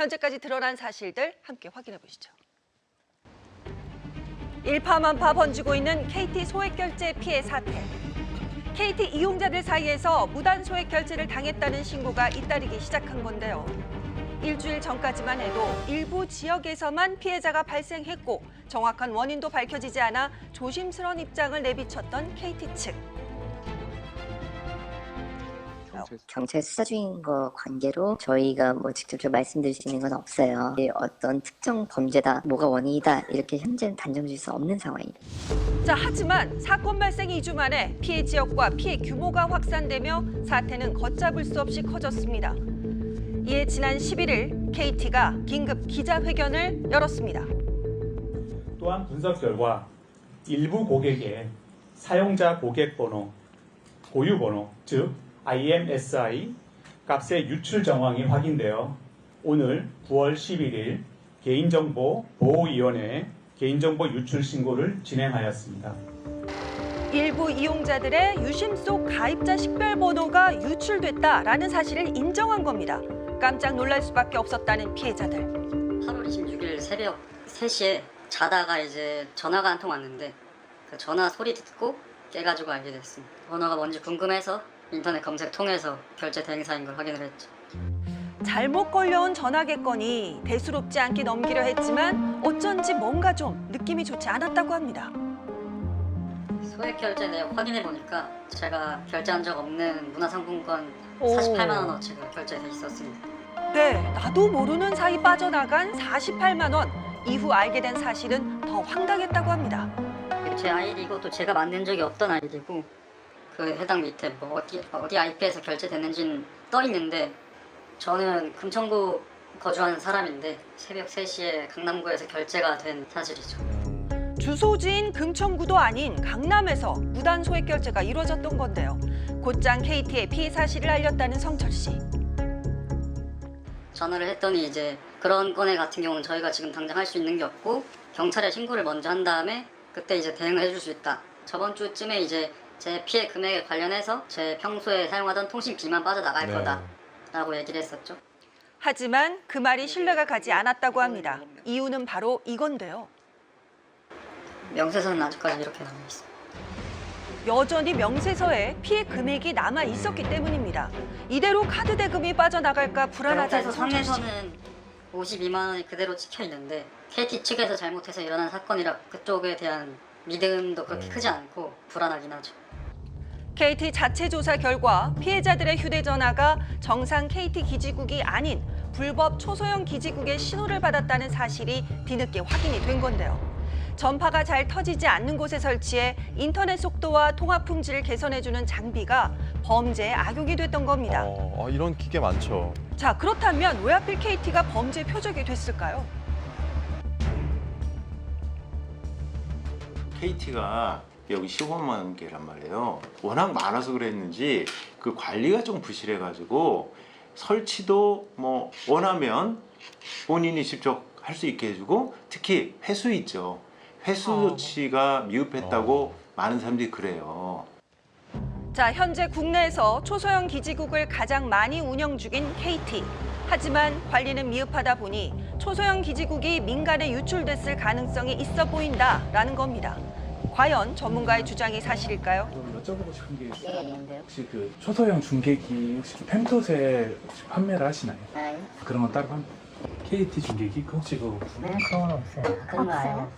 현재까지 드러난 사실들 함께 확인해 보시죠. 일파만파 번지고 있는 KT 소액 결제 피해 사태. KT 이용자들 사이에서 무단 소액 결제를 당했다는 신고가 잇따르기 시작한 건데요. 일주일 전까지만 해도 일부 지역에서만 피해자가 발생했고 정확한 원인도 밝혀지지 않아 조심스러운 입장을 내비쳤던 KT 측. 경찰 수사 중인 거 관계로 저희가 뭐 직접적으로 말씀드릴 수 있는 건 없어요. 어떤 특정 범죄다, 뭐가 원인이다 이렇게 현재는 단정 지을 수 없는 상황입니다. 자, 하지만 사건 발생 2주 만에 피해 지역과 피해 규모가 확산되며 사태는 걷잡을 수 없이 커졌습니다. 이에 지난 11일 KT가 긴급 기자회견을 열었습니다. 또한 분석 결과 일부 고객의 사용자 고객번호, 고유번호, 즉 IMSI 값의 유출 정황이 확인되어 오늘 9월 11일 개인정보보호위원회에 개인정보 유출 신고를 진행하였습니다. 일부 이용자들의 유심 속 가입자 식별번호가 유출됐다라는 사실을 인정한 겁니다. 깜짝 놀랄 수밖에 없었다는 피해자들. 8월 26일 새벽 3시에 자다가 이제 전화가 한 통 왔는데 그 전화 소리 듣고 깨가지고 알게 됐습니다. 번호가 뭔지 궁금해서 인터넷 검색 통해서 결제 대행사인 걸 확인을 했죠. 잘못 걸려온 전화겠거니 대수롭지 않게 넘기려 했지만 어쩐지 뭔가 좀 느낌이 좋지 않았다고 합니다. 소액 결제 내역 확인해 보니까 제가 결제한 적 없는 문화상품권 오. 48만 원어치가 결제돼 있었습니다. 네, 나도 모르는 사이 빠져나간 48만 원. 이후 알게 된 사실은 더 황당했다고 합니다. 제 아이디고 또 제가 만든 적이 없던 아이디고 그 해당 밑에 뭐 어디 IP에서 결제됐는지는 떠 있는데 저는 금천구 거주하는 사람인데 새벽 3시에 강남구에서 결제가 된 사실이죠. 주소지인 금천구도 아닌 강남에서 무단 소액 결제가 이루어졌던 건데요. 곧장 KT에 피해 사실을 알렸다는 성철 씨. 전화를 했더니 이제 그런 건에 같은 경우는 저희가 지금 당장 할 수 있는 게 없고 경찰에 신고를 먼저 한 다음에 그때 이제 대응을 해줄 수 있다. 저번 주쯤에 이제 제 피해 금액에 관련해서 제 평소에 사용하던 통신비만 빠져나갈 거다라고 얘기를 했었죠. 하지만 그 말이 신뢰가 가지 않았다고 합니다. 이유는 바로 이건데요. 명세서는 아직까지 이렇게 남아 있습니다. 여전히 명세서에 피해 금액이 남아 있었기 때문입니다. 이대로 카드 대금이 빠져나갈까 불안하다는 그래서 성철 씨. 상에서는 52만 원이 그대로 찍혀 있는데 KT 측에서 잘못해서 일어난 사건이라 그쪽에 대한 믿음도 그렇게 크지 않고 불안하긴 하죠. KT 자체 조사 결과 피해자들의 휴대전화가 정상 KT 기지국이 아닌 불법 초소형 기지국의 신호를 받았다는 사실이 뒤늦게 확인이 된 건데요. 전파가 잘 터지지 않는 곳에 설치해 인터넷 속도와 통화 품질을 개선해주는 장비가 범죄에 악용이 됐던 겁니다. 이런 기계 많죠. 자, 그렇다면 왜 하필 KT가 범죄 표적이 됐을까요? KT가 여기 15만 개란 말이에요. 워낙 많아서 그랬는지 그 관리가 좀 부실해가지고 설치도 뭐 원하면 본인이 직접 할 수 있게 해주고 특히 회수 있죠. 회수 조치가 미흡했다고 많은 사람들이 그래요. 자, 현재 국내에서 초소형 기지국을 가장 많이 운영 중인 KT. 하지만 관리는 미흡하다 보니 초소형 기지국이 민간에 유출됐을 가능성이 있어 보인다라는 겁니다. 과연 전문가의 주장이 사실일까요? 여쭤보고 싶은 게 혹시 그 초소형 중계기 혹시 펜토셀 혹시 판매를 하시나요? 네. 그런 건 따로 KT 중계기 혹시 그거 그런 건 없어요. 그런 거 알아요.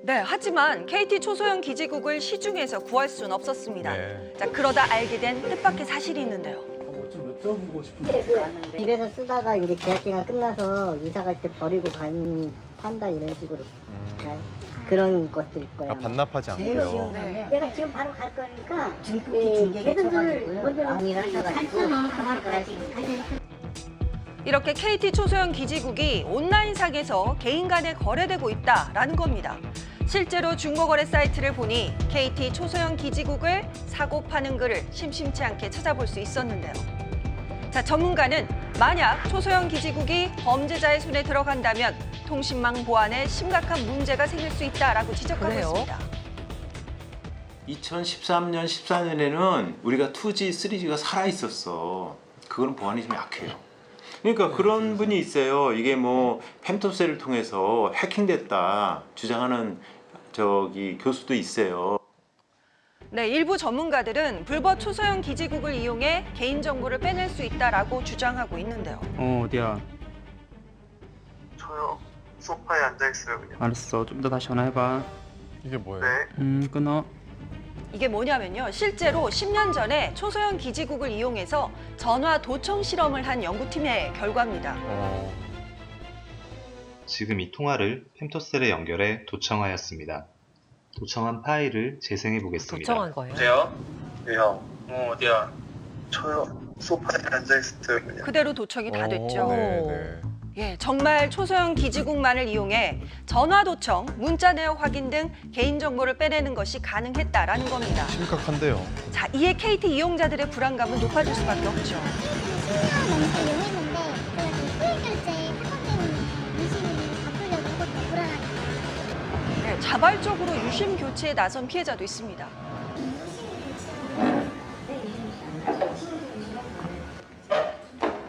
네, 하지만 KT 초소형 기지국을 시중에서 구할 수는 없었습니다. 네. 자, 그러다 알게 된 뜻밖의 사실이 있는데요. 좀 여쭤보고 싶은 게 집에서 쓰다가 이제 계약 기간 끝나서 이사 갈 때 버리고 판다 이런 식으로 그런 것들 거야. 반납하지 않고요. 내가 지금 바로 갈 거니까 계산서를 먼저 하셔가지고 가만 가야지. 이렇게 KT 초소형 기지국이 온라인상에서 개인 간에 거래되고 있다라는 겁니다. 실제로 중고거래 사이트를 보니 KT 초소형 기지국을 사고 파는 글을 심심치 않게 찾아볼 수 있었는데요. 자, 전문가는 만약 초소형 기지국이 범죄자의 손에 들어간다면 통신망 보안에 심각한 문제가 생길 수 있다라고 지적하고 있습니다. 2013년, 14년에는 우리가 2G, 3G가 살아있었어. 그거는 보안이 좀 약해요. 그러니까 그런 분이 있어요. 이게 뭐 펜토셀을 통해서 해킹됐다 주장하는 교수도 있어요. 네, 일부 전문가들은 불법 초소형 기지국을 이용해 개인정보를 빼낼 수 있다라고 주장하고 있는데요. 어디야? 저요. 소파에 앉아있어요, 그냥. 알았어. 좀 더 다시 전화해봐. 이게 뭐예요? 네. 끊어. 이게 뭐냐면요. 실제로 10년 전에 초소형 기지국을 이용해서 전화 도청 실험을 한 연구팀의 결과입니다. 지금 이 통화를 펜토셀에 연결해 도청하였습니다. 도청한 파일을 재생해 보겠습니다. 거예요? 어때요? 왜요? 어디야? 저요. 소파에 앉아있어요, 그냥. 그대로 도청이 다 됐죠. 네. 예, 정말 초소형 기지국만을 이용해 전화 도청, 문자 내역 확인 등 개인정보를 빼내는 것이 가능했다라는 겁니다. 심각한데요. 자, 이에 KT 이용자들의 불안감은 높아질 수밖에 없죠. 10년 넘게 이용했는데 소액 결제 사건 때문에 유심히 갚으려고 이것도 불안하게. 네, 자발적으로 유심 교체에 나선 피해자도 있습니다.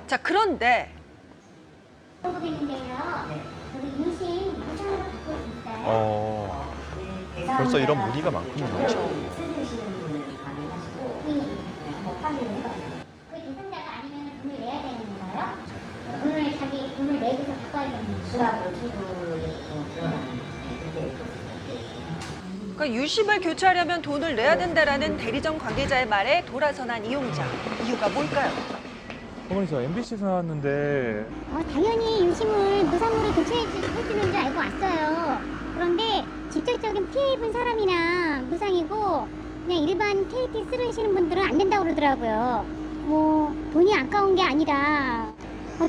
자, 그런데 고객인데요. 우리 유심 무상으로 받고 있어요. 벌써 이런 문의가 많군요. 그 대상자가 아니면 돈을 내야 되는 건가요? 돈을 자기 돈을 내고서 바꿔야 되는 건가요? 그러니까 유심을 교체하려면 돈을 내야 된다라는 대리점 관계자의 말에 돌아서난 이용자. 이유가 뭘까요? 어머니 저 MBC 나왔는데 당연히 유심을 무상으로 교체해주는 줄 알고 왔어요. 그런데 직접적인 피해 입은 사람이나 무상이고 그냥 일반 KT 쓰시는 분들은 안 된다고 그러더라고요. 뭐 돈이 아까운 게 아니라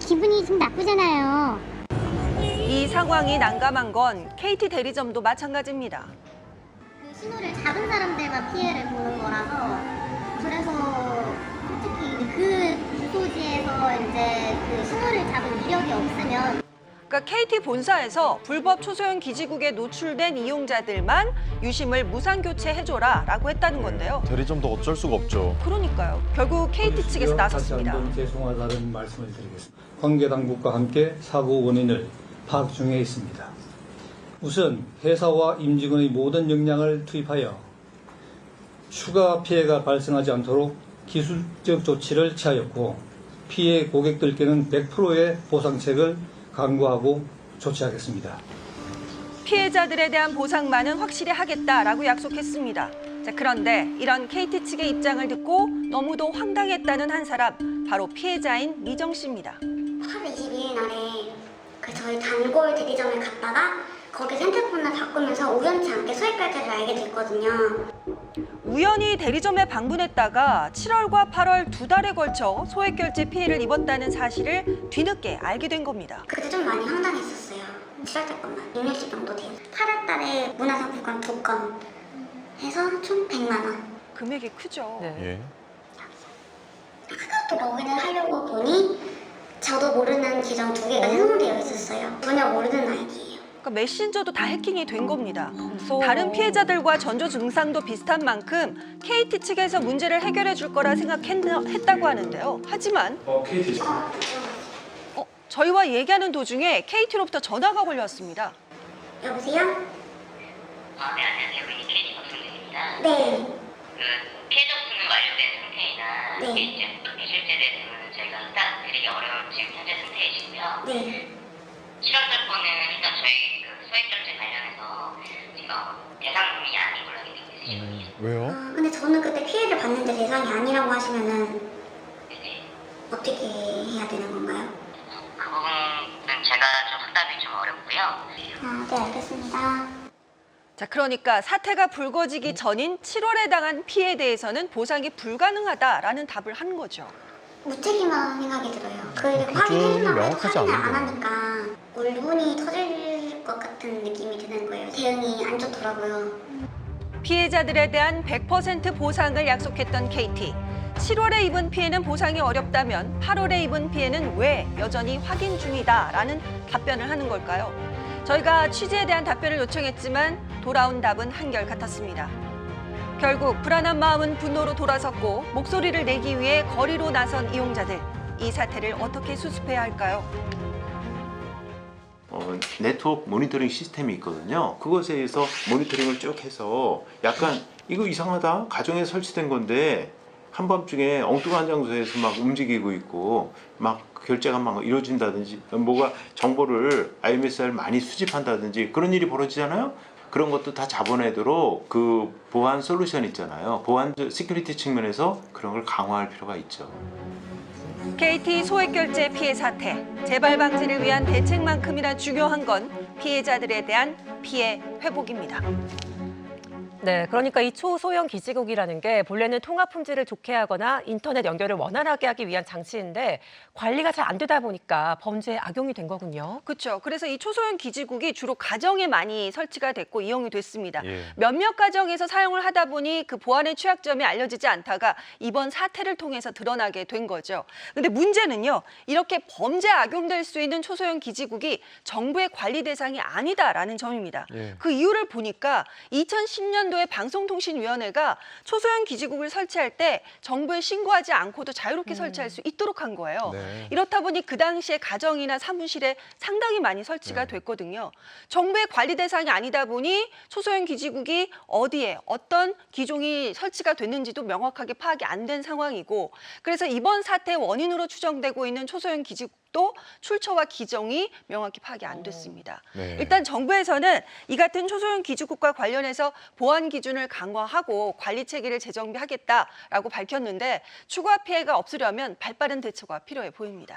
기분이 좀 나쁘잖아요. 이 상황이 난감한 건 KT 대리점도 마찬가지입니다. 그 신호를 잡은 사람들만 피해를 보는 거라서 그래서 솔직히 그 주소지에서 이제 그 신호를 잡은 이력이 없으면 그러니까 KT 본사에서 불법 초소형 기지국에 노출된 이용자들만 유심을 무상 교체해줘라라고 했다는 건데요. 대리점도 어쩔 수가 없죠. 그러니까요. 결국 KT 측에서 나섰습니다. 다시 한번 죄송하다는 말씀을 드리겠습니다. 관계 당국과 함께 사고 원인을 파악 중에 있습니다. 우선 회사와 임직원의 모든 역량을 투입하여 추가 피해가 발생하지 않도록 기술적 조치를 취하였고 피해 고객들께는 100%의 보상책을 강구하고 조치하겠습니다. 피해자들에 대한 보상만은 확실히 하겠다라고 약속했습니다. 자, 그런데 이런 KT 측의 입장을 듣고 너무도 황당했다는 한 사람, 바로 피해자인 미정 씨입니다. 8월 22일 날에 그 저희 단골 대리점에 갔다가 거기서 핸드폰을 바꾸면서 우연치 않게 소액결제를 알게 됐거든요. 우연히 대리점에 방문했다가 7월과 8월 두 달에 걸쳐 소액결제 피해를 입었다는 사실을 뒤늦게 알게 된 겁니다. 그때 좀 많이 황당했었어요. 7월 때것만 6일치 정도 돼요. 8월 달에 문화상품권 2건 해서 총 100만 원. 금액이 크죠. 예. 카카오톡 로그인을 하려고 보니 저도 모르는 계정 2개가 생성되어 있었어요. 전혀 모르는 아이디예요. 그러니까 메신저도 다 해킹이 된 겁니다. 다른 피해자들과 전조 증상도 비슷한 만큼 KT 측에서 문제를 해결해 줄 거라 생각했다고 하는데요. 하지만 KT 저희와 얘기하는 도중에 KT로부터 전화가 걸려왔습니다. 여보세요? 네, 안녕하세요. KT 박승민입니다. 네. 그 피해 접수는 완료된 상태이나 네. 이제 실제 대응은 저희가 딱 드리기 어려운 지금 현재 상태이시고요. 네. 7월달 거는 일단 저희 그 소액결제 관련해서 지금 대상금이 아닌 걸로 알게 되고 있으시거든요. 왜요? 근데 저는 그때 피해를 봤는데 대상이 아니라고 하시면은 네네. 어떻게 해야 되는 건가요? 그 부분은 제가 좀 확답이 좀 어렵고요. 네, 알겠습니다. 자, 그러니까 사태가 불거지기 전인 7월에 당한 피해에 대해서는 보상이 불가능하다라는 답을 한 거죠. 무책임한 생각이 들어요. 그걸 기준이 확인해주려고 해도 명확하지 확인을 안 않은데. 하니까 울분이 터질 것 같은 느낌이 드는 거예요. 대응이 안 좋더라고요. 피해자들에 대한 100% 보상을 약속했던 KT. 7월에 입은 피해는 보상이 어렵다면 8월에 입은 피해는 왜 여전히 확인 중이다라는 답변을 하는 걸까요? 저희가 취재에 대한 답변을 요청했지만 돌아온 답은 한결같았습니다. 결국 불안한 마음은 분노로 돌아섰고 목소리를 내기 위해 거리로 나선 이용자들. 이 사태를 어떻게 수습해야 할까요? 네트워크 모니터링 시스템이 있거든요. 그것에 의해서 모니터링을 쭉 해서 약간 이거 이상하다. 가정에 설치된 건데 한밤중에 엉뚱한 장소에서 막 움직이고 있고 막 결제가 막 이루어진다든지 뭐가 정보를 IMS를 많이 수집한다든지 그런 일이 벌어지잖아요. 그런 것도 다 잡아내도록 그 보안 솔루션 있잖아요. 보안 시큐리티 측면에서 그런 걸 강화할 필요가 있죠. KT 소액 결제 피해 사태, 재발 방지를 위한 대책만큼이나 중요한 건 피해자들에 대한 피해 회복입니다. 네, 그러니까 이 초소형 기지국이라는 게 본래는 통합 품질을 좋게 하거나 인터넷 연결을 원활하게 하기 위한 장치인데 관리가 잘 안 되다 보니까 범죄에 악용이 된 거군요. 그렇죠. 그래서 이 초소형 기지국이 주로 가정에 많이 설치가 됐고 이용이 됐습니다. 예. 몇몇 가정에서 사용을 하다 보니 그 보안의 취약점이 알려지지 않다가 이번 사태를 통해서 드러나게 된 거죠. 근데 문제는요. 이렇게 범죄에 악용될 수 있는 초소형 기지국이 정부의 관리 대상이 아니다라는 점입니다. 예. 그 이유를 보니까 2010년도에 방송통신위원회가 초소형 기지국을 설치할 때 정부에 신고하지 않고도 자유롭게 설치할 수 있도록 한 거예요. 네. 이렇다 보니 그 당시에 가정이나 사무실에 상당히 많이 설치가 됐거든요. 정부의 관리 대상이 아니다 보니 초소형 기지국이 어디에 어떤 기종이 설치가 됐는지도 명확하게 파악이 안 된 상황이고 그래서 이번 사태의 원인으로 추정되고 있는 초소형 기지국도 출처와 기종이 명확히 파악이 안 됐습니다. 네. 일단 정부에서는 이 같은 초소형 기지국과 관련해서 보안 기준을 강화하고 관리 체계를 재정비하겠다라고 밝혔는데 추가 피해가 없으려면 발빠른 대처가 필요해 보입니다.